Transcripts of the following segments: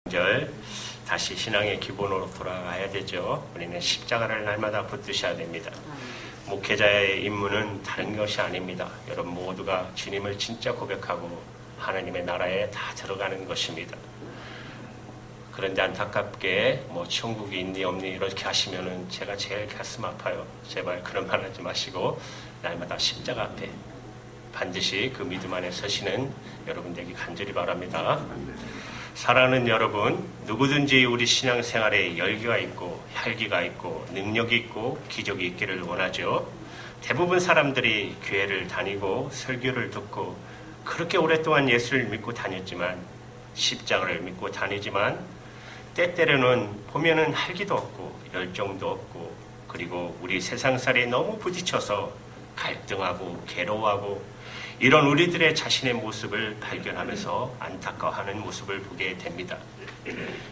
절 다시 신앙의 기본으로 돌아가야 되죠. 우리는 십자가를 날마다 붙드셔야 됩니다. 목회자의 임무는 다른 것이 아닙니다. 여러분 모두가 주님을 진짜 고백하고 하나님의 나라에 다 들어가는 것입니다. 그런데 안타깝게 천국이 있니 없니 이렇게 하시면은 제가 제일 가슴 아파요. 제발 그런 말 하지 마시고 날마다 십자가 앞에 반드시 그 믿음 안에 서시는 여러분 되기 간절히 바랍니다. 사랑하는 여러분, 누구든지 우리 신앙생활에 열기가 있고 활기가 있고 능력이 있고 기적이 있기를 원하죠. 대부분 사람들이 교회를 다니고 설교를 듣고 그렇게 오랫동안 예수를 믿고 다녔지만 십자가를 믿고 다니지만 때때로는 보면은 활기도 없고 열정도 없고 그리고 우리 세상살이에 너무 부딪혀서 갈등하고 괴로워하고 이런 우리들의 자신의 모습을 발견하면서 안타까워하는 모습을 보게 됩니다.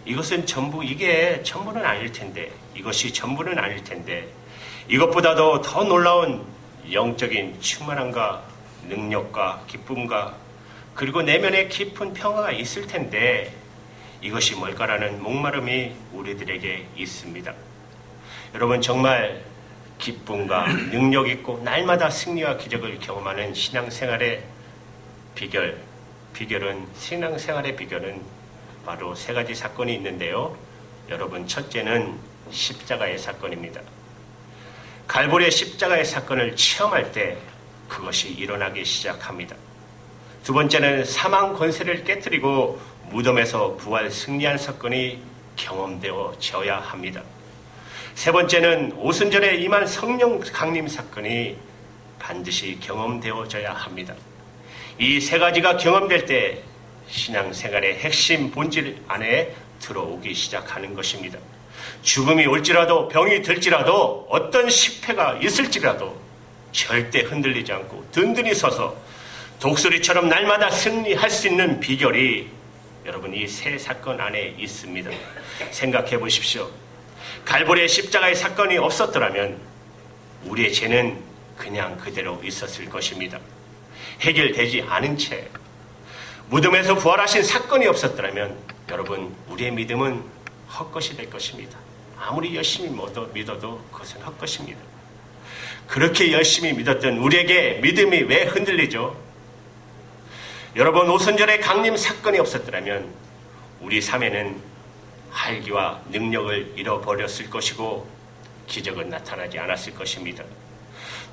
이게 전부는 아닐 텐데, 이것이 전부는 아닐 텐데, 이것보다도 더 놀라운 영적인 충만함과 능력과 기쁨과 그리고 내면의 깊은 평화가 있을 텐데, 이것이 뭘까라는 목마름이 우리들에게 있습니다. 여러분 정말 기쁨과 능력 있고 날마다 승리와 기적을 경험하는 신앙생활의 신앙생활의 비결은 바로 세 가지 사건이 있는데요. 여러분 첫째는 십자가의 사건입니다. 갈보리의 십자가의 사건을 체험할 때 그것이 일어나기 시작합니다. 두 번째는 사망 권세를 깨뜨리고 무덤에서 부활 승리한 사건이 경험되어져야 합니다. 세 번째는 오순절에 임한 성령 강림 사건이 반드시 경험되어져야 합니다. 이 세 가지가 경험될 때 신앙생활의 핵심 본질 안에 들어오기 시작하는 것입니다. 죽음이 올지라도 병이 들지라도 어떤 실패가 있을지라도 절대 흔들리지 않고 든든히 서서 독수리처럼 날마다 승리할 수 있는 비결이 여러분 이 세 사건 안에 있습니다. 생각해 보십시오. 갈보리의 십자가의 사건이 없었더라면 우리의 죄는 그냥 그대로 있었을 것입니다. 해결되지 않은 채 무덤에서 부활하신 사건이 없었더라면 여러분 우리의 믿음은 헛것이 될 것입니다. 아무리 열심히 믿어도 그것은 헛것입니다. 그렇게 열심히 믿었던 우리에게 믿음이 왜 흔들리죠? 여러분 오순절의 강림 사건이 없었더라면 우리 삶에는 활기와 능력을 잃어버렸을 것이고 기적은 나타나지 않았을 것입니다.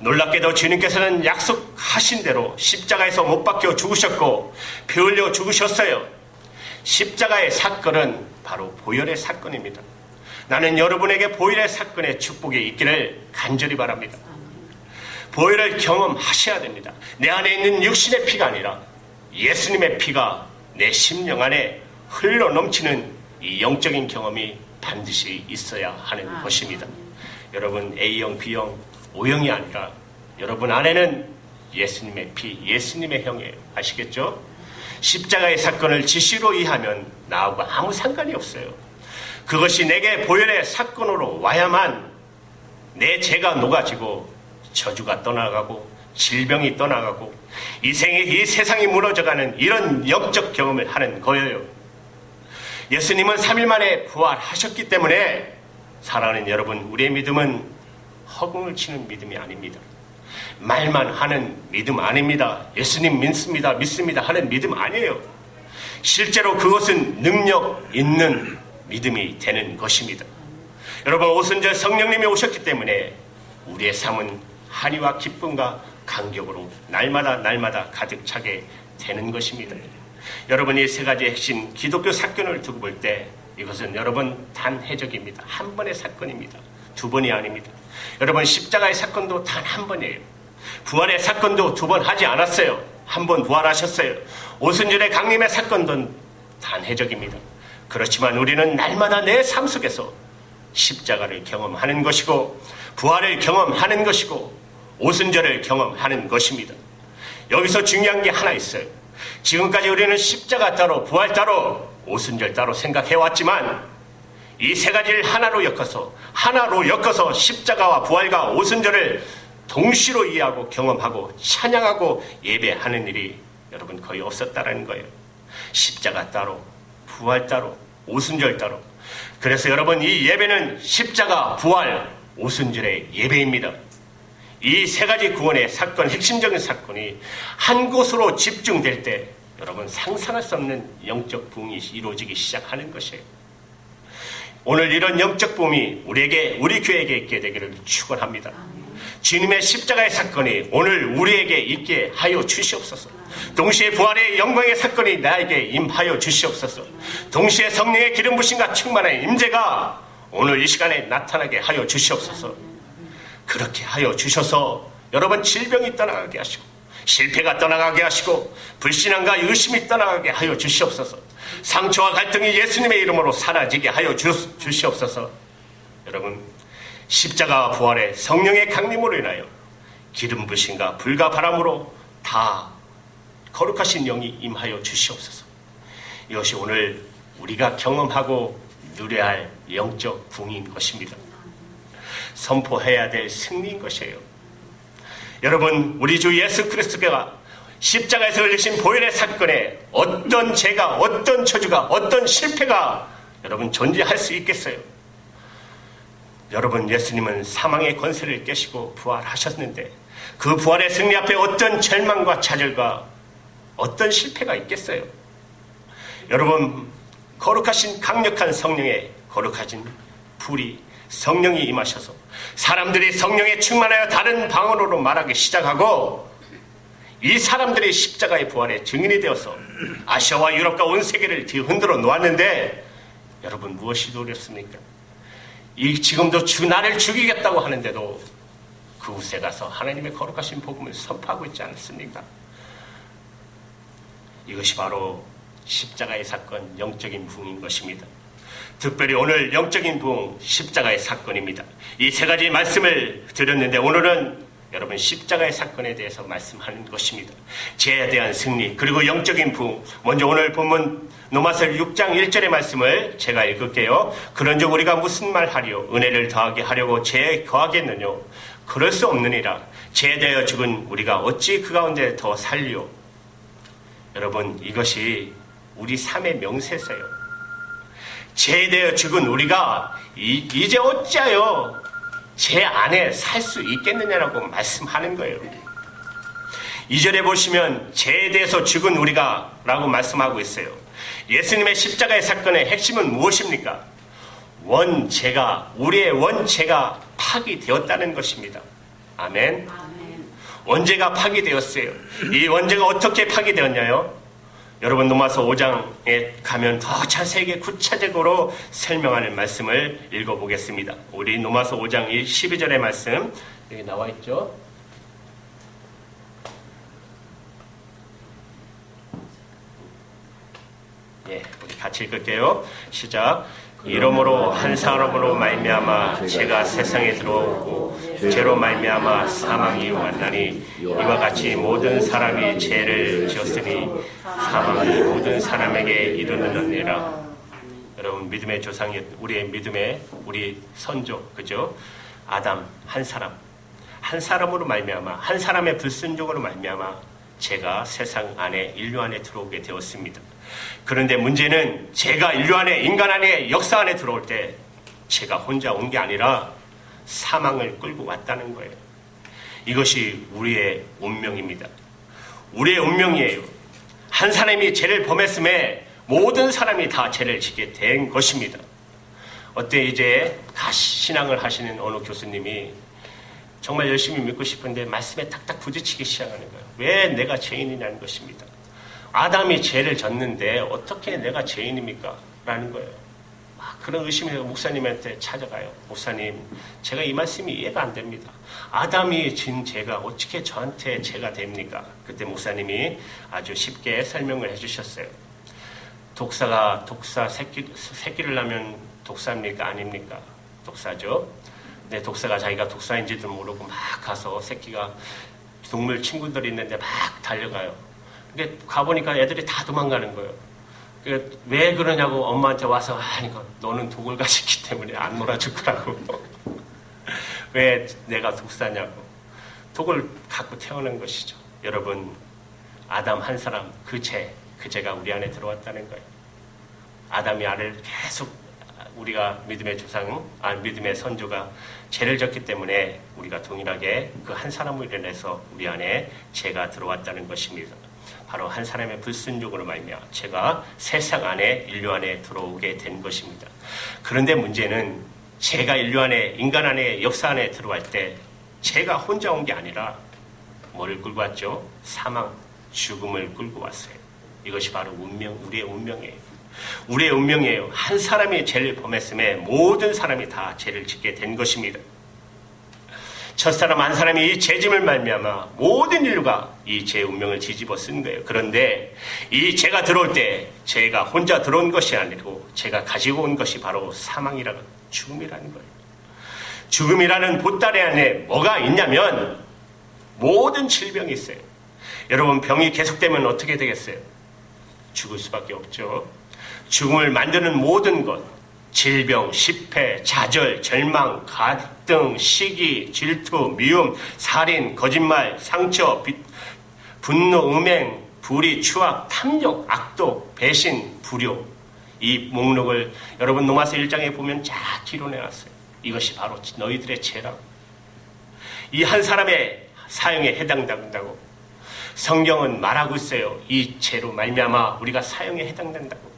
놀랍게도 주님께서는 약속하신 대로 십자가에서 못 박혀 죽으셨고 피 흘려 죽으셨어요. 십자가의 사건은 바로 보혈의 사건입니다. 나는 여러분에게 보혈의 사건의 축복이 있기를 간절히 바랍니다. 보혈을 경험하셔야 됩니다. 내 안에 있는 육신의 피가 아니라 예수님의 피가 내 심령 안에 흘러 넘치는 이 영적인 경험이 반드시 있어야 하는 것입니다. 여러분 A형, B형, O형이 아니라 여러분 안에는 예수님의 피, 예수님의 형이에요. 아시겠죠? 십자가의 사건을 지시로 이해하면 나하고 아무 상관이 없어요. 그것이 내게 보혈의 사건으로 와야만 내 죄가 녹아지고 저주가 떠나가고 질병이 떠나가고 이 세상이 무너져가는 이런 영적 경험을 하는 거예요. 예수님은 3일 만에 부활하셨기 때문에 사랑하는 여러분 우리의 믿음은 허공을 치는 믿음이 아닙니다. 말만 하는 믿음 아닙니다. 예수님 믿습니다 하는 믿음 아니에요. 실제로 그것은 능력 있는 믿음이 되는 것입니다. 여러분 오순절 성령님이 오셨기 때문에 우리의 삶은 한이와 기쁨과 감격으로 날마다 가득 차게 되는 것입니다. 여러분 이 세 가지 핵심 기독교 사건을 두고 볼 때 이것은 여러분 단회적입니다. 한 번의 사건입니다. 두 번이 아닙니다. 여러분 십자가의 사건도 단 한 번이에요. 부활의 사건도 두 번 하지 않았어요. 한 번 부활하셨어요. 오순절의 강림의 사건도 단회적입니다. 그렇지만 우리는 날마다 내 삶 속에서 십자가를 경험하는 것이고 부활을 경험하는 것이고 오순절을 경험하는 것입니다. 여기서 중요한 게 하나 있어요. 지금까지 우리는 십자가 따로 부활 따로 오순절 따로 생각해왔지만 이 세 가지를 하나로 엮어서 십자가와 부활과 오순절을 동시로 이해하고 경험하고 찬양하고 예배하는 일이 여러분 거의 없었다라는 거예요. 십자가 따로 부활 따로 오순절 따로. 그래서 여러분, 이 예배는 십자가, 부활, 오순절의 예배입니다. 이 세 가지 구원의 사건, 핵심적인 사건이 한 곳으로 집중될 때 여러분 상상할 수 없는 영적 부흥이 이루어지기 시작하는 것이에요. 오늘 이런 영적 부흥이 우리에게, 우리 교회에게 있게 되기를 축원합니다. 주님의 십자가의 사건이 오늘 우리에게 있게 하여 주시옵소서. 동시에 부활의 영광의 사건이 나에게 임하여 주시옵소서. 동시에 성령의 기름 부심과 충만한 임재가 오늘 이 시간에 나타나게 하여 주시옵소서. 그렇게 하여 주셔서 여러분 질병이 떠나가게 하시고 실패가 떠나가게 하시고 불신앙과 의심이 떠나가게 하여 주시옵소서. 상처와 갈등이 예수님의 이름으로 사라지게 하여 주시옵소서. 여러분, 십자가와 부활의 성령의 강림으로 인하여 기름 부심과 불과 바람으로 다 거룩하신 영이 임하여 주시옵소서. 이것이 오늘 우리가 경험하고 누려야 할 영적 부흥인 것입니다. 선포해야 될 승리인 것이에요. 여러분, 우리 주 예수 그리스도가 십자가에서 흘리신 보혈의 사건에 어떤 죄가, 어떤 저주가, 어떤 실패가 여러분 존재할 수 있겠어요? 여러분, 예수님은 사망의 권세를 깨시고 부활하셨는데 그 부활의 승리 앞에 어떤 절망과 좌절과 어떤 실패가 있겠어요? 여러분, 거룩하신 강력한 성령의 거룩하신 불이 성령이 임하셔서 사람들이 성령에 충만하여 다른 방언으로 말하기 시작하고 이 사람들이 십자가의 부활의 증인이 되어서 아시아와 유럽과 온 세계를 뒤흔들어 놓았는데 여러분, 무엇이 두렵습니까? 지금도 나를 죽이겠다고 하는데도 그곳에 가서 하나님의 거룩하신 복음을 선포하고 있지 않습니까? 이것이 바로 십자가의 사건, 영적인 부흥인 것입니다. 특별히 오늘 영적인 부흥, 십자가의 사건입니다. 이 세 가지 말씀을 드렸는데 오늘은 여러분 십자가의 사건에 대해서 말씀하는 것입니다. 죄에 대한 승리, 그리고 영적인 부흥. 먼저 오늘 본문 로마서 6장 1절의 말씀을 제가 읽을게요. 그런즉 우리가 무슨 말하리요? 은혜를 더하게 하려고 죄에 거하겠느뇨? 그럴 수 없느니라. 죄에 대하여 죽은 우리가 어찌 그 가운데 더 살리요? 여러분, 이것이 우리 삶의 명세세요. 죄에 대하여 죽은 우리가 이제 어찌하여 죄 안에 살 수 있겠느냐라고 말씀하는 거예요. 2절에 보시면 죄에 대해서 죽은 우리가 라고 말씀하고 있어요. 예수님의 십자가의 사건의 핵심은 무엇입니까? 원죄가, 우리의 원죄가 파기되었다는 것입니다. 아멘. 원죄가 파기되었어요. 이 원죄가 어떻게 파기되었냐요? 여러분, 로마서 5장에 가면 더 자세하게 구체적으로 설명하는 말씀을 읽어보겠습니다. 우리 로마서 5장 12절의 말씀 여기 나와 있죠. 예, 우리 같이 읽을게요. 시작. 이러므로 한 사람으로 말미암아 죄가 세상에 들어오고 죄로 말미암아 사망이 왔나니 이와 같이 모든 사람이 죄를 지었으니 사망이 모든 사람에게 이르느니라. 여러분, 믿음의 조상이 우리의 믿음의 우리 선조, 그죠? 아담 한 사람으로 말미암아, 한 사람의 불순종으로 말미암아 죄가 세상 안에, 인류 안에 들어오게 되었습니다. 그런데 문제는 죄가 인류 안에, 인간 안에, 역사 안에 들어올 때 죄가 혼자 온 게 아니라 사망을 끌고 왔다는 거예요. 이것이 우리의 운명입니다. 우리의 운명이에요. 한 사람이 죄를 범했음에 모든 사람이 다 죄를 지게 된 것입니다. 어때 이제 신앙을 하시는 어느 교수님이 정말 열심히 믿고 싶은데 말씀에 탁탁 부딪히기 시작하는 거예요. 왜 내가 죄인이냐는 것입니다. 아담이 죄를 졌는데 어떻게 내가 죄인입니까? 라는 거예요. 그런 의심이 되고 목사님한테 찾아가요. 목사님, 제가 이 말씀이 이해가 안 됩니다. 아담이 진 죄가 어떻게 저한테 죄가 됩니까? 그때 목사님이 아주 쉽게 설명을 해주셨어요. 독사가 새끼를 낳으면 독사입니까? 아닙니까? 독사죠. 근데 독사가 자기가 독사인지도 모르고 막 가서 새끼가 동물 친구들이 있는데 막 달려가요. 근데 가보니까 애들이 다 도망가는 거예요. 왜 그러냐고 엄마한테 와서 하니까 너는 독을 가졌기 때문에 안 놀아줄 거라고. 왜 내가 독사냐고. 독을 갖고 태어난 것이죠. 여러분, 아담 한 사람, 그 죄가 우리 안에 들어왔다는 거예요. 아담이 아를 계속 우리가 믿음의 믿음의 선조가 죄를 졌기 때문에 우리가 동일하게 그 한 사람으로 인해서 우리 안에 죄가 들어왔다는 것입니다. 바로 한 사람의 불순종으로 말미암아 죄가 세상 안에 인류 안에 들어오게 된 것입니다. 그런데 문제는 죄가 인류 안에 인간 안에 역사 안에 들어갈 때 죄가 혼자 온 게 아니라 뭐를 끌고 왔죠? 사망, 죽음을 끌고 왔어요. 이것이 바로 우리의 운명이에요. 우리의 운명이에요. 한 사람이 죄를 범했음에 모든 사람이 다 죄를 짓게 된 것입니다. 첫사람 한 사람이 이 죄짐을 말미암아 모든 인류가 이 죄의 운명을 뒤집어 쓴 거예요. 그런데 이 죄가 들어올 때 죄가 혼자 들어온 것이 아니고 죄가 가지고 온 것이 바로 사망이라는 죽음이라는 거예요. 죽음이라는 보따리 안에 뭐가 있냐면 모든 질병이 있어요. 여러분 병이 계속되면 어떻게 되겠어요? 죽을 수밖에 없죠. 죽음을 만드는 모든 것, 질병, 실패, 좌절, 절망, 갈등, 시기, 질투, 미움, 살인, 거짓말, 상처, 분노, 음행, 불의, 추악, 탐욕, 악독, 배신, 불효. 이 목록을 여러분 로마서 1장에 보면 쫙 기록해놨어요. 이것이 바로 너희들의 죄라고. 이 한 사람의 사형에 해당된다고 성경은 말하고 있어요. 이 죄로 말미암아 우리가 사형에 해당된다고.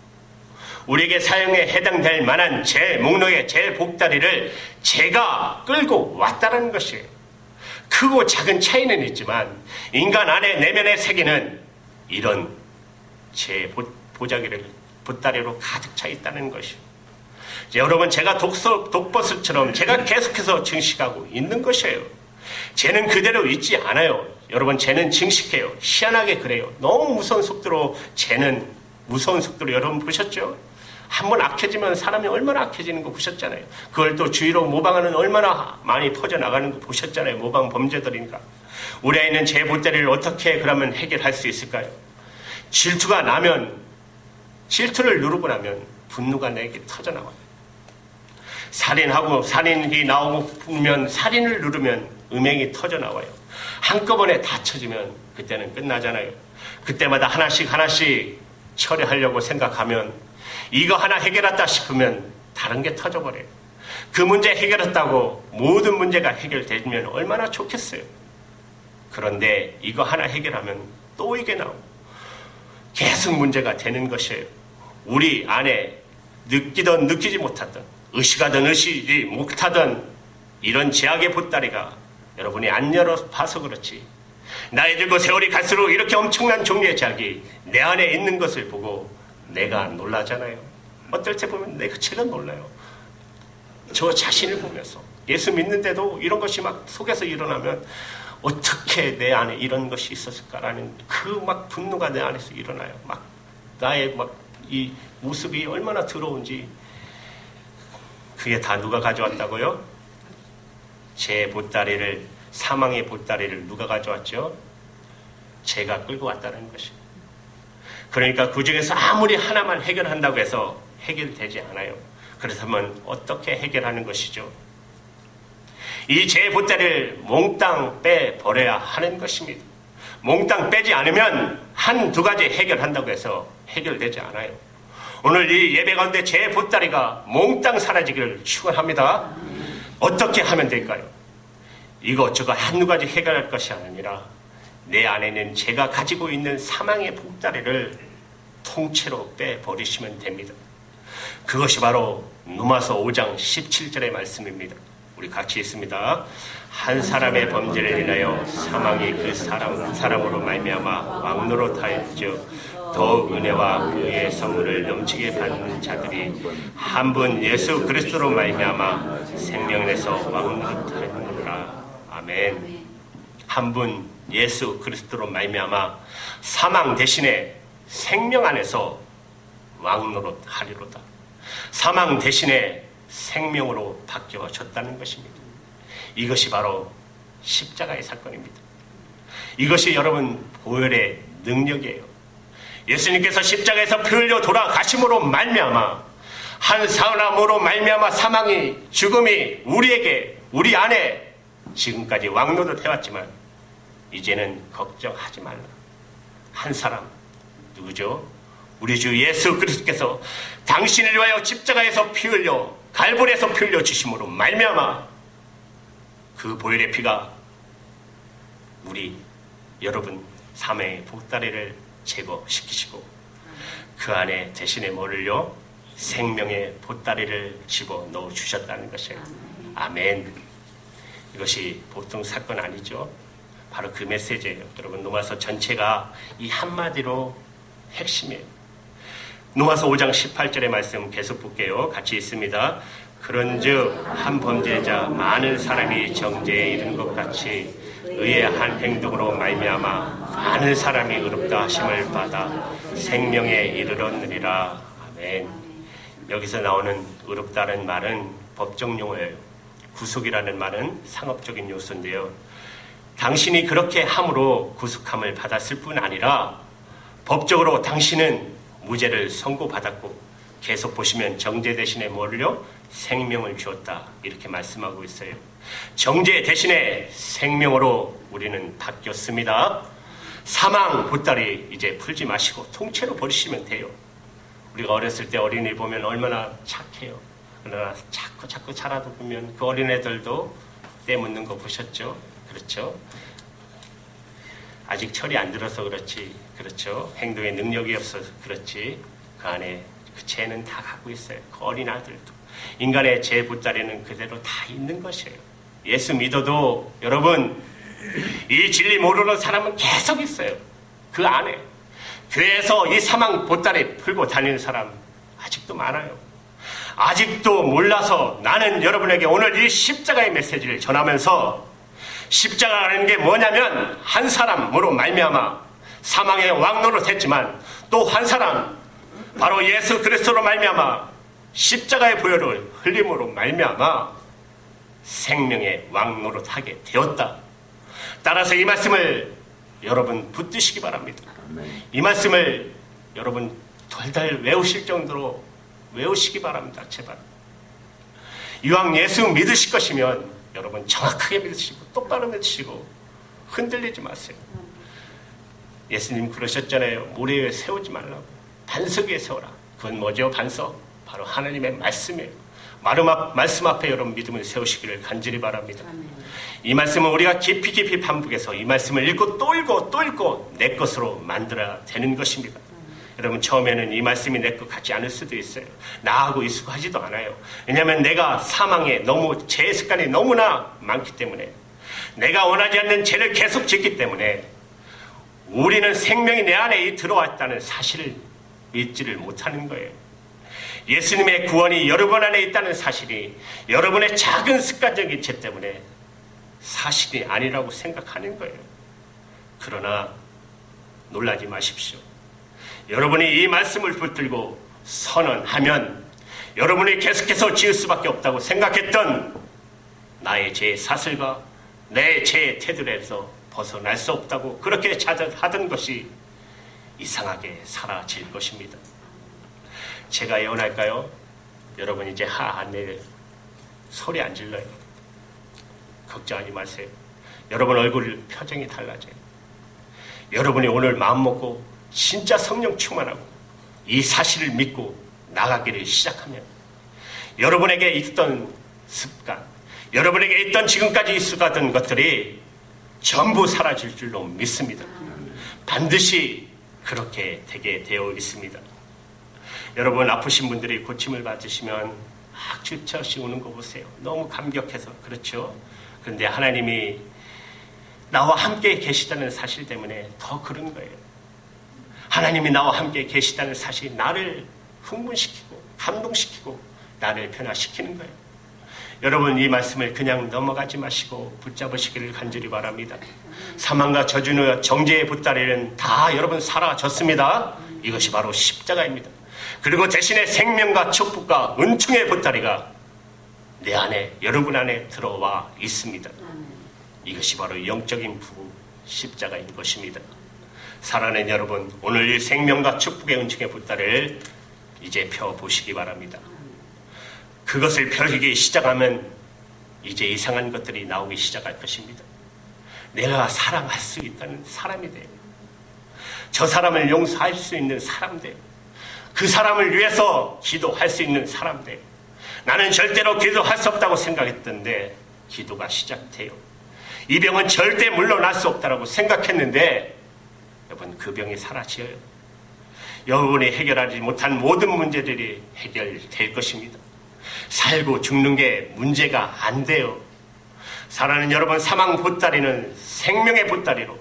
우리에게 사형에 해당될 만한 죄 목록의 죄 복다리를 죄가 끌고 왔다는 것이에요. 크고 작은 차이는 있지만 인간 안에 내면의 세계는 이런 죄 보자기를 보따리로 가득 차 있다는 것이에요. 여러분 제가 독버섯처럼 제가 계속해서 증식하고 있는 것이에요. 죄는 그대로 있지 않아요. 여러분 죄는 증식해요. 희한하게 그래요. 너무 무서운 속도로 죄는 무서운 속도로 여러분 보셨죠? 한번 악해지면 사람이 얼마나 악해지는 거 보셨잖아요. 그걸 또 주위로 모방하는 얼마나 많이 퍼져나가는 거 보셨잖아요. 모방 범죄들이니까. 우리 안에 있는 죄 보따리를 어떻게 그러면 해결할 수 있을까요? 질투가 나면 질투를 누르고 나면 분노가 내게 터져나와요. 살인이 나오면 살인을 누르면 음행이 터져나와요. 한꺼번에 다 쳐지면 그때는 끝나잖아요. 그때마다 하나씩 처리하려고 생각하면 이거 하나 해결했다 싶으면 다른 게 터져버려요. 그 문제 해결했다고 모든 문제가 해결되면 얼마나 좋겠어요. 그런데 이거 하나 해결하면 또 이게 나오고 계속 문제가 되는 것이에요. 우리 안에 느끼든 느끼지 못하든 의식하든 의식이 못하든 이런 제약의 보따리가 여러분이 안 열어봐서 그렇지 나이 들고 세월이 갈수록 이렇게 엄청난 종류의 제약이 내 안에 있는 것을 보고 내가 놀라잖아요. 어떨 때 보면 제가 놀라요. 저 자신을 보면서 예수 믿는데도 이런 것이 막 속에서 일어나면 어떻게 내 안에 이런 것이 있었을까라는 그 막 분노가 내 안에서 일어나요. 막 나의 막 이 모습이 얼마나 더러운지. 그게 다 누가 가져왔다고요? 제 보따리를, 사망의 보따리를 누가 가져왔죠? 제가 끌고 왔다는 것이에요. 그러니까 그 중에서 아무리 하나만 해결한다고 해서 해결되지 않아요. 그렇다면 어떻게 해결하는 것이죠? 이 제 보따리를 몽땅 빼버려야 하는 것입니다. 몽땅 빼지 않으면 한두 가지 해결한다고 해서 해결되지 않아요. 오늘 이 예배 가운데 제 보따리가 몽땅 사라지기를 축원합니다. 어떻게 하면 될까요? 이것저것 한두 가지 해결할 것이 아니라 내 안에는 제가 가지고 있는 사망의 보따리를 통째로 빼버리시면 됩니다. 그것이 바로 로마서 5장 17절의 말씀입니다. 우리 같이 읽습니다. 한 사람의 범죄를 인하여 사망이 그 사람으로 말미암아 왕노로 하였죠. 더욱 은혜와 그의 선물을 넘치게 받는 자들이 한 분 예수 그리스도로 말미암아 생명에서 왕노로 하였느니라. 아멘. 한 분 예수 그리스도로 말미암아 사망 대신에 생명 안에서 왕노로 하리로다. 사망 대신에 생명으로 바뀌어졌다는 것입니다. 이것이 바로 십자가의 사건입니다. 이것이 여러분 보혈의 능력이에요. 예수님께서 십자가에서 피 흘려 돌아가심으로 말미암아 한 사람으로 말미암아 사망이 죽음이 우리에게 우리 안에 지금까지 왕노릇 해왔지만 이제는 걱정하지 말라. 한 사람 누구죠? 우리 주 예수 그리스도께서 당신을 위하여 십자가에서 피 흘려 갈보리에서 피 흘려 주심으로 말미암아 그 보혈의 피가 우리 여러분 삶의 보따리를 제거시키시고 그 안에 대신에 뭐를요? 생명의 보따리를 집어 넣어 주셨다는 것이에요. 아멘. 이것이 보통 사건 아니죠. 바로 그 메시지예요. 여러분 로마서 전체가 이 한마디로 핵심이에요. 로마서 5장 18절의 말씀 계속 볼게요. 같이 있습니다. 그런즉 한 범죄자 많은 사람이 정죄에 이른 것 같이 의의 한 행동으로 말미암아 많은 사람이 의롭다 하심을 받아 생명에 이르렀느니라. 아멘. 여기서 나오는 의롭다는 말은 법적 용어예요. 구속이라는 말은 상업적인 요소인데요. 당신이 그렇게 함으로 구속함을 받았을 뿐 아니라 법적으로 당신은 무죄를 선고받았고 계속 보시면 정죄 대신에 뭐를요? 생명을 주었다. 이렇게 말씀하고 있어요. 정죄 대신에 생명으로 우리는 바뀌었습니다. 사망 보따리 이제 풀지 마시고 통째로 버리시면 돼요. 우리가 어렸을 때 어린이 보면 얼마나 착해요. 그러나 자꾸 자라다 보면 그 어린애들도 때 묻는 거 보셨죠? 그렇죠? 아직 철이 안 들어서 그렇지, 그렇죠? 행동에 능력이 없어서 그렇지. 그 안에 그 죄는 다 갖고 있어요. 그 어린 아들도. 인간의 죄 보따리는 그대로 다 있는 것이에요. 예수 믿어도 여러분 이 진리 모르는 사람은 계속 있어요. 그 안에. 교회에서 이 사망 보따리 풀고 다니는 사람 아직도 많아요. 아직도 몰라서 나는 여러분에게 오늘 이 십자가의 메시지를 전하면서 십자가라는 게 뭐냐면 한 사람으로 말미암아 사망의 왕노릇 했지만 또 한 사람 바로 예수 그리스도로 말미암아 십자가의 보혈을 흘림으로 말미암아 생명의 왕노릇하게 되었다. 따라서 이 말씀을 여러분 붙드시기 바랍니다. 이 말씀을 여러분 덜덜 외우실 정도로 외우시기 바랍니다. 제발. 이왕 예수 믿으실 것이면 여러분 정확하게 믿으시고 똑바로 믿으시고 흔들리지 마세요. 예수님 그러셨잖아요. 모래 위에 세우지 말라고. 반석 위에 세워라. 그건 뭐죠? 반석. 바로 하나님의 말씀이에요. 말씀 앞에 여러분 믿음을 세우시기를 간절히 바랍니다. 이 말씀은 우리가 깊이 반복해서 이 말씀을 읽고 또 읽고 또 읽고 내 것으로 만들어야 되는 것입니다. 여러분 처음에는 이 말씀이 내 것 같지 않을 수도 있어요. 나하고 익숙하지도 않아요. 왜냐하면 내가 사망에 너무 죄의 습관이 너무나 많기 때문에 내가 원하지 않는 죄를 계속 짓기 때문에 우리는 생명이 내 안에 들어왔다는 사실을 믿지를 못하는 거예요. 예수님의 구원이 여러분 안에 있다는 사실이 여러분의 작은 습관적인 죄 때문에 사실이 아니라고 생각하는 거예요. 그러나 놀라지 마십시오. 여러분이 이 말씀을 붙들고 선언하면 여러분이 계속해서 지을 수밖에 없다고 생각했던 나의 죄의 사슬과 내 죄의 테두리에서 벗어날 수 없다고 그렇게 하던 것이 이상하게 사라질 것입니다. 제가 예언할까요? 여러분 이제 안 내려요. 소리 안 질러요. 걱정하지 마세요. 여러분 얼굴 표정이 달라져요. 여러분이 오늘 마음 먹고 진짜 성령 충만하고 이 사실을 믿고 나가기를 시작하면 여러분에게 있던 습관, 여러분에게 있던 지금까지 익숙하던 것들이 전부 사라질 줄로 믿습니다. 반드시 그렇게 되게 되어 있습니다. 여러분 아프신 분들이 고침을 받으시면 막 주저시 우는 거 보세요. 너무 감격해서 그렇죠. 그런데 하나님이 나와 함께 계시다는 사실 때문에 더 그런 거예요. 하나님이 나와 함께 계시다는 사실이 나를 흥분시키고 감동시키고 나를 변화시키는 거예요. 여러분 이 말씀을 그냥 넘어가지 마시고 붙잡으시기를 간절히 바랍니다. 사망과 저주와 정죄의 보따리는 다 여러분 사라졌습니다. 이것이 바로 십자가입니다. 그리고 대신에 생명과 축복과 은총의 보따리가 내 안에 여러분 안에 들어와 있습니다. 이것이 바로 영적인 부부 십자가인 것입니다. 사랑하는 여러분, 오늘 이 생명과 축복의 은총의 보따리를 이제 펴보시기 바랍니다. 그것을 펴기 시작하면 이제 이상한 것들이 나오기 시작할 것입니다. 내가 사랑할 수 있다는 사람이 돼요. 저 사람을 용서할 수 있는 사람 돼요. 그 사람을 위해서 기도할 수 있는 사람들. 나는 절대로 기도할 수 없다고 생각했던데 기도가 시작돼요. 이 병은 절대 물러날 수 없다고 생각했는데 여러분, 그 병이 사라져요. 여러분이 해결하지 못한 모든 문제들이 해결될 것입니다. 살고 죽는 게 문제가 안 돼요. 사랑하는 여러분, 사망 보따리는 생명의 보따리로,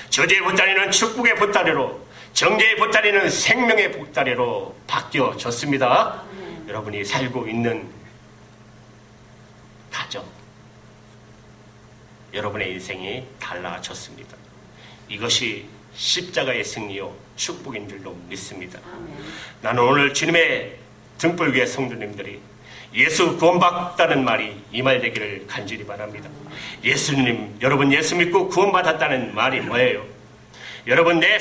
저주의 보따리는 축복의 보따리로, 정죄의 보따리는 생명의 보따리로 바뀌어졌습니다. 여러분이 살고 있는 가정, 여러분의 인생이 달라졌습니다. 이것이 십자가의 승리요 축복인 줄로 믿습니다. 나는 오늘 주님의 등불 위에 성도님들이 예수 구원받았다는 말이 이 말 되기를 간절히 바랍니다. 예수님, 여러분 예수 믿고 구원받았다는 말이 뭐예요? 여러분, 내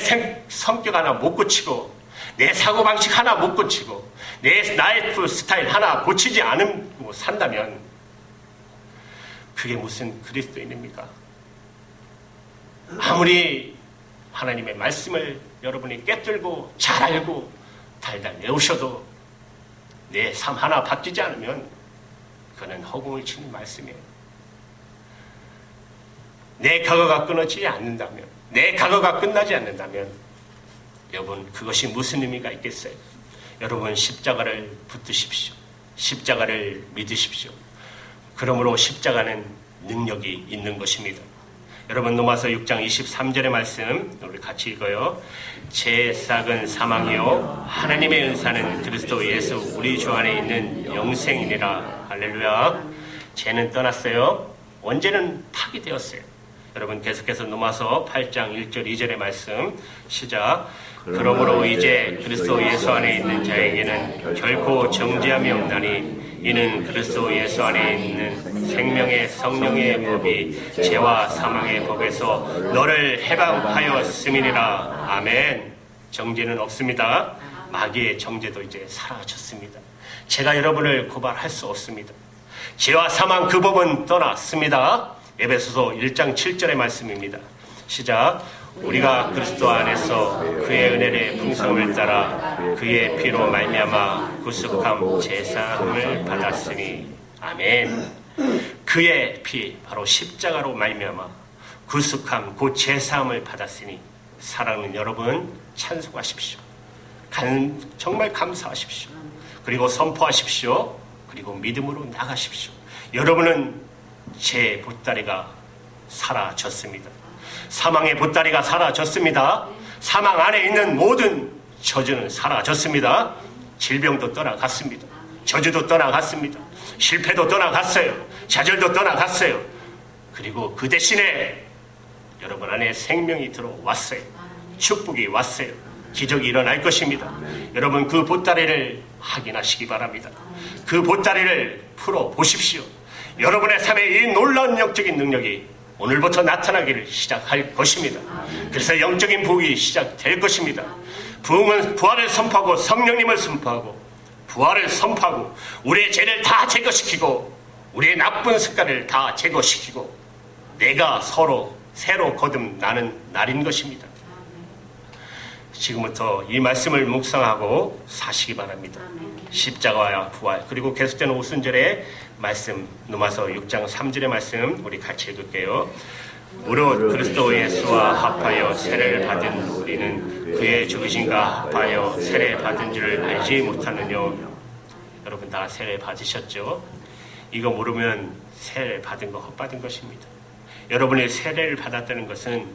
성격 하나 못 고치고, 내 사고방식 하나 못 고치고, 내 라이프 스타일 하나 고치지 않고 산다면 그게 무슨 그리스도인입니까? 아무리 하나님의 말씀을 여러분이 꿰뚫고 잘 알고 달달 외우셔도 내 삶 하나 바뀌지 않으면 그는 허공을 치는 말씀이에요. 내 과거가 끊어지지 않는다면, 내 과거가 끝나지 않는다면 여러분, 그것이 무슨 의미가 있겠어요? 여러분, 십자가를 붙드십시오. 십자가를 믿으십시오. 그러므로 십자가는 능력이 있는 것입니다. 여러분, 로마서 6장 23절의 말씀 우리 같이 읽어요. 제 싹은 사망이요 하나님의 은사는 그리스도 예수 우리 주 안에 있는 영생이니라. 할렐루야. 죄는 떠났어요. 언제는 파기되었어요. 여러분, 계속해서 로마서 8장 1절 2절의 말씀 시작. 그러므로 이제 그리스도 예수 안에 있는 자에게는 결코 정죄함이 없나니 이는 그리스도 예수 안에 있는 생명의 성령의 법이 죄와 사망의 법에서 너를 해방하였음이니라. 아멘. 정죄는 없습니다. 마귀의 정죄도 이제 사라졌습니다. 제가 여러분을 고발할 수 없습니다. 죄와 사망 그 법은 떠났습니다. 에베소서 1장 7절의 말씀입니다. 시작. 우리가 그리스도 안에서 그의 은혜의 풍성을 따라 그의 피로 말미암아 구속함 제사함을 받았으니. 아멘. 그의 피, 바로 십자가로 말미암아 구속함, 곧 제사함을 받았으니. 사랑하는 여러분, 찬송하십시오. 정말 감사하십시오. 그리고 선포하십시오. 그리고 믿음으로 나가십시오. 여러분은 제 보따리가 사라졌습니다. 사망의 보따리가 사라졌습니다. 사망 안에 있는 모든 저주는 사라졌습니다. 질병도 떠나갔습니다. 저주도 떠나갔습니다. 실패도 떠나갔어요. 좌절도 떠나갔어요. 그리고 그 대신에 여러분 안에 생명이 들어왔어요. 축복이 왔어요. 기적이 일어날 것입니다. 여러분, 그 보따리를 확인하시기 바랍니다. 그 보따리를 풀어보십시오. 여러분의 삶에 이 놀라운 영적인 능력이 오늘부터 나타나기를 시작할 것입니다. 그래서 영적인 부흥이 시작될 것입니다. 부흥은 부활을 선포하고 성령님을 선포하고 부활을 선포하고 우리의 죄를 다 제거시키고 우리의 나쁜 습관을 다 제거시키고 내가 서로 새로 거듭나는 날인 것입니다. 지금부터 이 말씀을 묵상하고 사시기 바랍니다. 십자가와 부활, 그리고 계속되는 오순절의 말씀, 로마서 6장 3절의 말씀 우리 같이 읽을게요. 무릇 그리스도 예수와 합하여 세례를 받은 우리는 그의 죽으심과 합하여 세례 받은 줄을 알지 못하느뇨. 여러분 다 세례 받으셨죠? 이거 모르면 세례 받은 거 헛받은 것입니다. 여러분이 세례를 받았다는 것은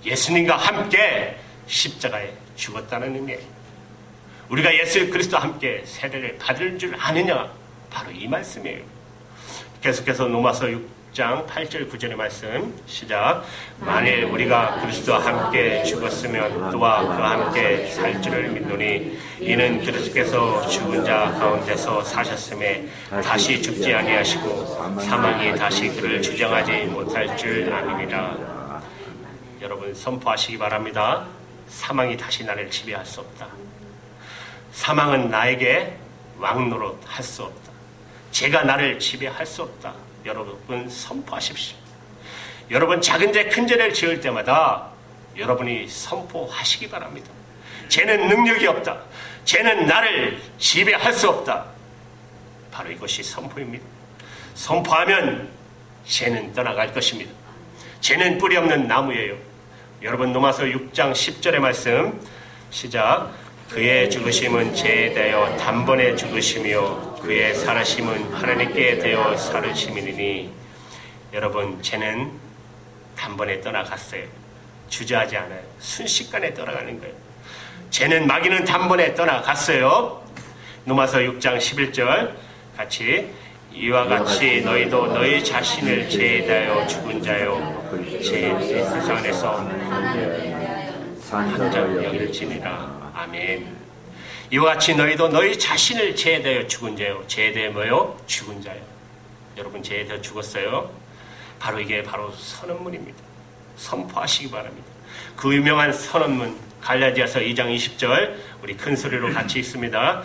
예수님과 함께 십자가에 죽었다는 의미예요. 우리가 예수 그리스도와 함께 세례를 받을 줄 아느냐? 바로 이 말씀이에요. 계속해서 로마서 6장 8절 9절의 말씀 시작. 만일 우리가 그리스도와 함께 죽었으면 또한 그와 함께 살 줄을 믿노니 이는 그리스도께서 죽은 자 가운데서 사셨음에 다시 죽지 아니하시고 사망이 다시 그를 주장하지 못할 줄 아니니라. 여러분 선포하시기 바랍니다. 사망이 다시 나를 지배할 수 없다. 사망은 나에게 왕노릇 할 수 없다. 죄가 나를 지배할 수 없다. 여러분 선포하십시오. 여러분 작은 죄 큰 죄를 지을 때마다 여러분이 선포하시기 바랍니다. 쟤는 능력이 없다. 쟤는 나를 지배할 수 없다. 바로 이것이 선포입니다. 선포하면 쟤는 떠나갈 것입니다. 쟤는 뿌리 없는 나무예요. 여러분 로마서 6장 10절의 말씀 시작. 그의 죽으심은 죄에 대하여 단번에 죽으심이요 그의 살아심은 하나님께 대하여 살으심이니. 여러분 쟤는 단번에 떠나갔어요. 주저하지 않아요. 순식간에 떠나가는 거예요. 쟤는 마귀는 단번에 떠나갔어요. 로마서 6장 11절 같이 이와 같이 너희도 너희 자신을 죄에 대하여 죽은 자요 제 세상 안에서 한장 여길지니라. 아멘. 이와 같이 너희도 너희 자신을 죄에 대하여 죽은 자요. 죄에 대해 뭐요? 죽은 자요. 여러분 죄에 대해 죽었어요. 바로 이게 바로 선언문입니다. 선포하시기 바랍니다. 그 유명한 선언문 갈라디아서 2장 20절 우리 큰 소리로 같이 읽습니다.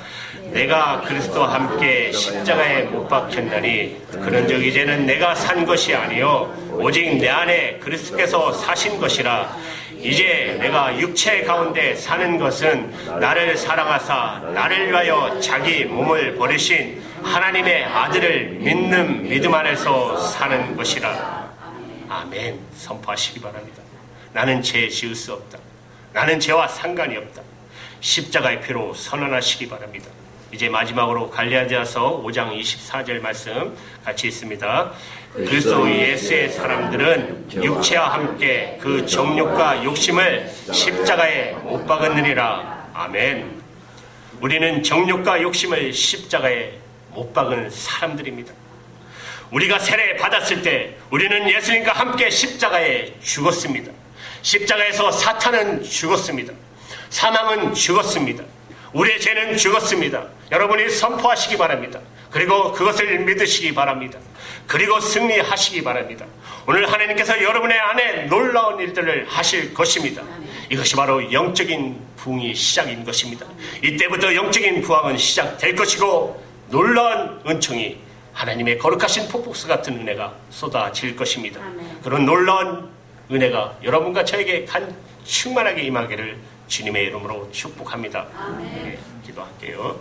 내가 그리스도와 함께 십자가에 못 박혔나니 그런즉 이제는 내가 산 것이 아니요 오직 내 안에 그리스도께서 사신 것이라. 이제 내가 육체 가운데 사는 것은 나를 사랑하사 나를 위하여 자기 몸을 버리신 하나님의 아들을 믿는 믿음 안에서 사는 것이라. 아멘. 선포하시기 바랍니다. 나는 죄 지을 수 없다. 나는 죄와 상관이 없다. 십자가의 피로 선언하시기 바랍니다. 이제 마지막으로 갈라디아서 5장 24절 말씀 같이 있습니다. 그리스도 예수의 사람들은 육체와 함께 그 정욕과 욕심을 십자가에 못 박았느니라. 아멘. 우리는 정욕과 욕심을 십자가에 못 박은 사람들입니다. 우리가 세례 받았을 때 우리는 예수님과 함께 십자가에 죽었습니다. 십자가에서 사탄은 죽었습니다. 사망은 죽었습니다. 우리의 죄는 죽었습니다. 여러분이 선포하시기 바랍니다. 그리고 그것을 믿으시기 바랍니다. 그리고 승리하시기 바랍니다. 오늘 하나님께서 여러분의 안에 놀라운 일들을 하실 것입니다. 이것이 바로 영적인 부흥이 시작인 것입니다. 이때부터 영적인 부흥은 시작될 것이고 놀라운 은총이 하나님의 거룩하신 폭풍수 같은 은혜가 쏟아질 것입니다. 그런 놀라운 은혜가 여러분과 저에게 충만하게 임하기를 주님의 이름으로 축복합니다. 네, 기도할게요.